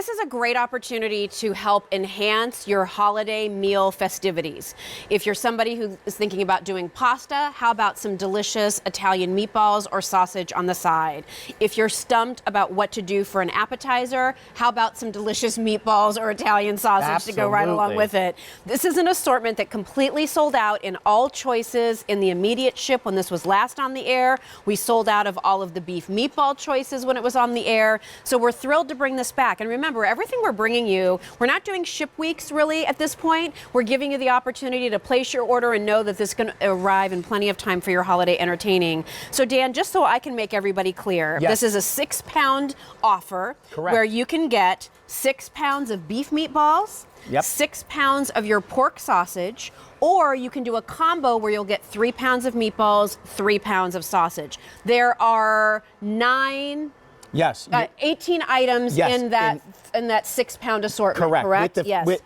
this is a great opportunity to help enhance your holiday meal festivities. If you're somebody who is thinking about doing pasta, how about some delicious Italian meatballs or sausage on the side? If you're stumped about what to do for an appetizer, how about some delicious meatballs or Italian sausage to go right along with it? This is an assortment that completely sold out in all choices in the immediate ship when this was last on the air. We sold out of all of the beef meatball choices when it was on the air. So we're thrilled to bring this back. And remember, everything we're bringing you, we're not doing ship weeks really at this point. We're giving you the opportunity to place your order and know that this is going to arrive in plenty of time for your holiday entertaining. So Dan, just so I can make everybody clear, this is a 6-pound offer. Correct. Where you can get 6 pounds of beef meatballs, 6 pounds of your pork sausage, or you can do a combo where you'll get 3 pounds of meatballs, 3 pounds of sausage. There are 18 items in that 6-pound assortment. Correct.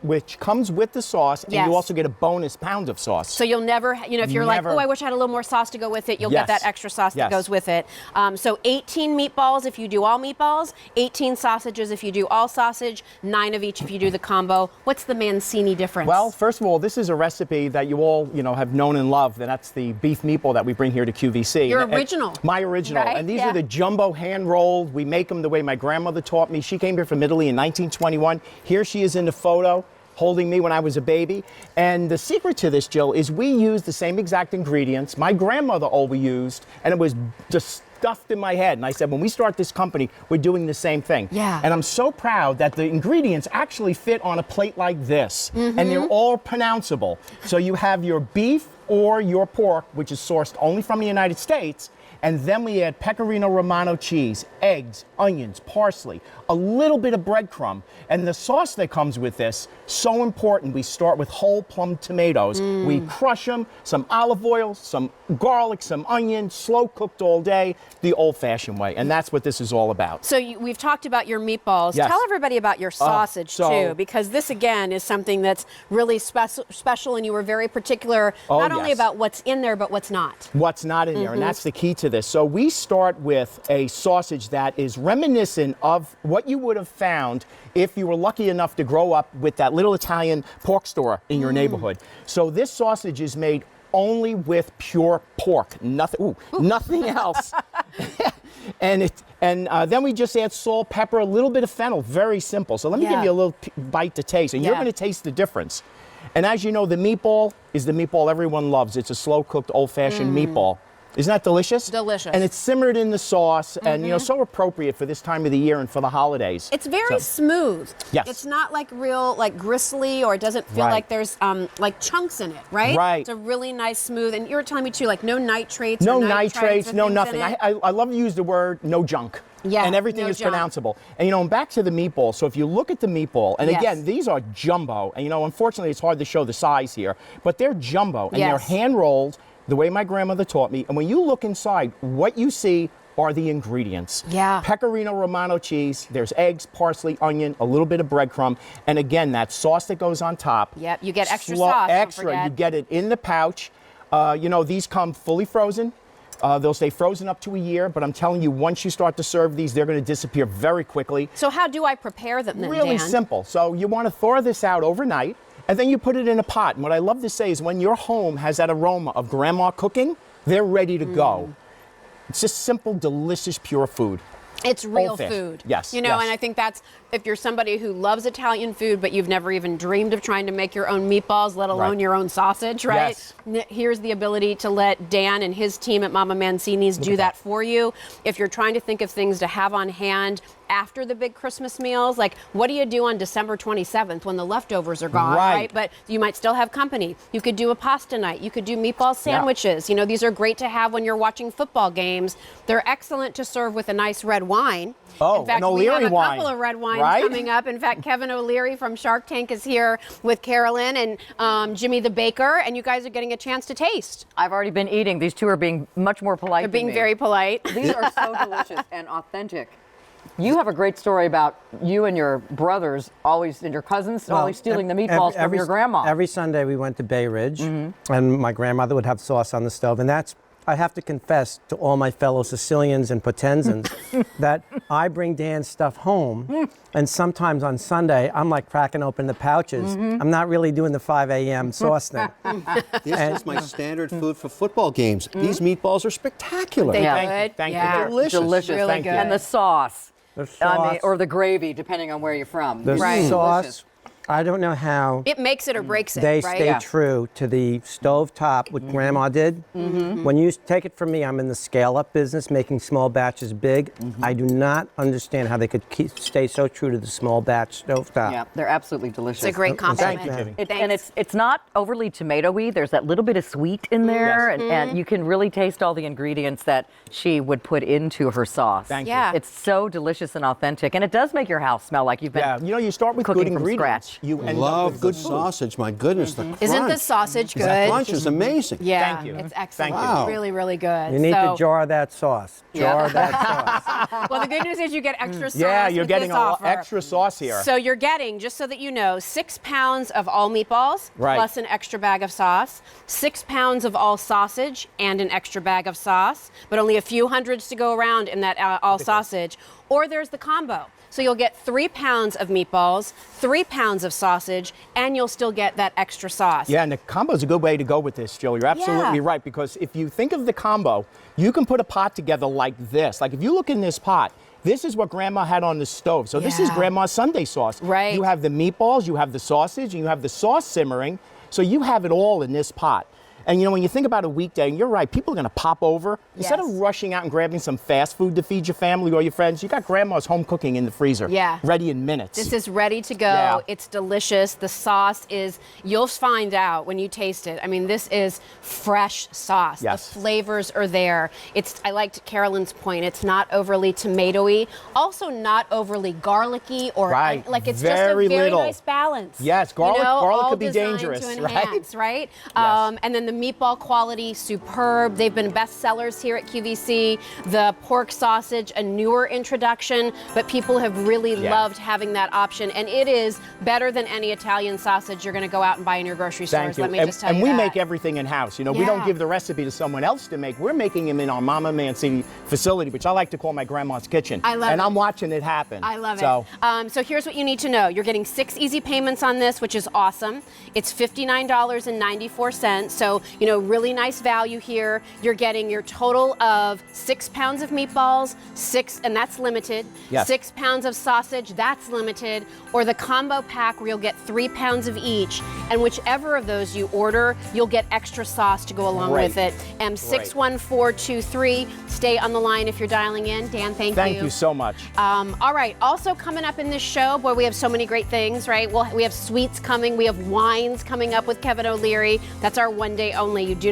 Which comes with the sauce, and you also get a bonus pound of sauce. So you'll never, if you're like, oh, I wish I had a little more sauce to go with it, you'll get that extra sauce that goes with it. So 18 meatballs if you do all meatballs, 18 sausages if you do all sausage, 9 of each if you do the combo. What's the Mancini difference? Well, first of all, this is a recipe that you all, have known and loved, and that's the beef meatball that we bring here to QVC. Your original. My original. Right? And these are the jumbo hand-rolled. We make them the way my grandmother taught me. She came here from Italy in 1921. Here she is in the photo holding me when I was a baby. And the secret to this, Jill, is we use the same exact ingredients my grandmother always used, and it was just stuffed in my head. And I said, when we start this company, we're doing the same thing. Yeah. And I'm so proud that the ingredients actually fit on a plate like this, and they're all pronounceable. So you have your beef or your pork, which is sourced only from the United States, and then we add Pecorino Romano cheese, eggs, onions, parsley, a little bit of breadcrumb. And the sauce that comes with this, so important. We start with whole plum tomatoes. We crush them, some olive oil, some garlic, some onion, slow cooked all day, the old-fashioned way. And that's what this is all about. So we've talked about your meatballs. Yes. Tell everybody about your sausage too, because this again is something that's really special, and you were very particular not only about what's in there, but what's not. What's not in there, and that's the key to this. So we start with a sausage that is reminiscent of what you would have found if you were lucky enough to grow up with that little Italian pork store in your neighborhood. So this sausage is made only with pure pork, nothing else. And then we just add salt, pepper, a little bit of fennel, very simple. So let me give you a little bite to taste, and you're going to taste the difference. And as you know, the meatball is the meatball everyone loves. It's a slow-cooked, old-fashioned meatball. Isn't that delicious? Delicious. And it's simmered in the sauce, and so appropriate for this time of the year and for the holidays. It's very smooth. Yes. It's not like real gristly, or it doesn't feel like there's like chunks in it, right? Right. It's a really nice smooth, and you were telling me too, like no nitrates. No or nitrates, no nothing. I love to use the word no junk. Yeah, and everything is pronounceable. And and back to the meatball. So if you look at the meatball, and again, these are jumbo, and unfortunately it's hard to show the size here, but they're jumbo, and they're hand rolled the way my grandmother taught me. And when you look inside, what you see are the ingredients. Yeah. Pecorino Romano cheese, there's eggs, parsley, onion, a little bit of breadcrumb, and again, that sauce that goes on top. Yep, you get extra sauce. Extra, you get it in the pouch. These come fully frozen. They'll stay frozen up to a year, but I'm telling you, once you start to serve these, they're going to disappear very quickly. So how do I prepare them then, Really Dan? simple. So you want to thaw this out overnight, and then you put it in a pot. And what I love to say is when your home has that aroma of grandma cooking, they're ready to go. It's just simple, delicious, pure food. It's real food. Yes. And I think that's, if you're somebody who loves Italian food, but you've never even dreamed of trying to make your own meatballs, let alone your own sausage, right? Yes. Here's the ability to let Dan and his team at Mama Mancini's do that for you. If you're trying to think of things to have on hand after the big Christmas meals, like what do you do on December 27th when the leftovers are gone, right? But you might still have company. You could do a pasta night. You could do meatball sandwiches. These are great to have when you're watching football games. They're excellent to serve with a nice red wine. Oh, in fact, an O'Leary we have a couple of red wines coming up. In fact, Kevin O'Leary from Shark Tank is here with Carolyn and Jimmy the Baker, and you guys are getting a chance to taste. I've already been eating. These two are being much more polite. They're being very polite. These are so delicious and authentic. You have a great story about you and your brothers and your cousins always stealing the meatballs from your grandma. Every Sunday we went to Bay Ridge, and my grandmother would have sauce on the stove, and I have to confess to all my fellow Sicilians and Potenzans that I bring Dan's stuff home, and sometimes on Sunday, I'm like cracking open the pouches. I'm not really doing the 5 a.m. sauce thing. This is my standard food for football games. These meatballs are spectacular. They Yeah. good. Thank you. Yeah. Delicious. Delicious. Really Thank you. good. And the sauce. The I sauce, mean, or the gravy, depending on where you're from. the Right. sauce, Delicious. I don't know how It makes it or breaks it, they right? stay Yeah. true to the stovetop, what Grandma did. When you take it from me, I'm in the scale-up business, making small batches big. I do not understand how they could stay so true to the small batch stovetop. Yeah, they're absolutely delicious. It's a great compliment. Thank you, Jimmy. And it's not overly tomato-y. There's that little bit of sweet in there, Yes. and you can really taste all the ingredients that she would put into her sauce. Thank you. Yeah. It's so delicious and authentic, and it does make your house smell like you've been. Yeah, you know, you start with cooking good from ingredients. scratch. You end up Love with good food. sausage. My goodness, the crunch. Isn't the sausage The good? crunch is amazing. Yeah, Thank you. it's excellent. Thank you. Wow. Really, really good. You need so, to jar that sauce. Jar that sauce. Well, the good news is you get extra sauce. Yeah, you're with getting this a lot offer. extra sauce here. So you're getting, just so that you know, 6 pounds of all meatballs Right. plus an extra bag of sauce, 6 pounds of all sausage and an extra bag of sauce, but only a few hundreds to go around in that all sausage. Or there's the combo. So you'll get 3 pounds of meatballs, 3 pounds of sausage, and you'll still get that extra sauce. Yeah, and the combo's a good way to go with this, Jill. You're absolutely Yeah. right, because if you think of the combo, you can put a pot together like this. Like if you look in this pot, this is what Grandma had on the stove. So this is Yeah. Grandma's Sunday sauce. Right. You have the meatballs, you have the sausage, and you have the sauce simmering. So you have it all in this pot. And you know, when you think about a weekday, and you're right, people are going to pop over. Instead of Yes. rushing out and grabbing some fast food to feed your family or your friends, you got Grandma's home cooking in the freezer. Yeah. Ready in minutes. This is ready to go. Yeah. It's delicious. The sauce is, you'll find out when you taste it. I mean, this is fresh sauce. Yes. The flavors are there. I liked Carolyn's point. It's not overly tomatoey, also not overly garlicky or Right. like it's Very just a very little. nice balance. Yes, garlic- garlic all could be designed dangerous, to right? enhance, right? Yes. And then the meatball quality, superb. They've been bestsellers here at QVC. The pork sausage, a newer introduction, but people have really Yeah. loved having that option. And it is better than any Italian sausage you're going to go out and buy in your grocery Thank stores. you. Let me and just tell and you we that. make everything in house. You know, we don't Yeah. give the recipe to someone else to make. We're making them in our Mama Mancini facility, which I like to call my grandma's kitchen. I love and it. I'm watching it happen. I love so, it. So here's what you need to know. You're getting 6 easy payments on this, which is awesome. It's $59.94. So, you know, really nice value here. You're getting your total of 6 pounds of meatballs, and that's limited. Yes. 6 pounds of sausage, that's limited. Or the combo pack where you'll get 3 pounds of each. And whichever of those you order, you'll get extra sauce to go along Great. with it. M61423. Stay on the line if you're dialing in. Dan, thank you. thank you so much. All right. Also coming up in this show, boy, we have so many great things, right? Well, we have sweets coming. We have wines coming up with Kevin O'Leary. That's our one day only. You do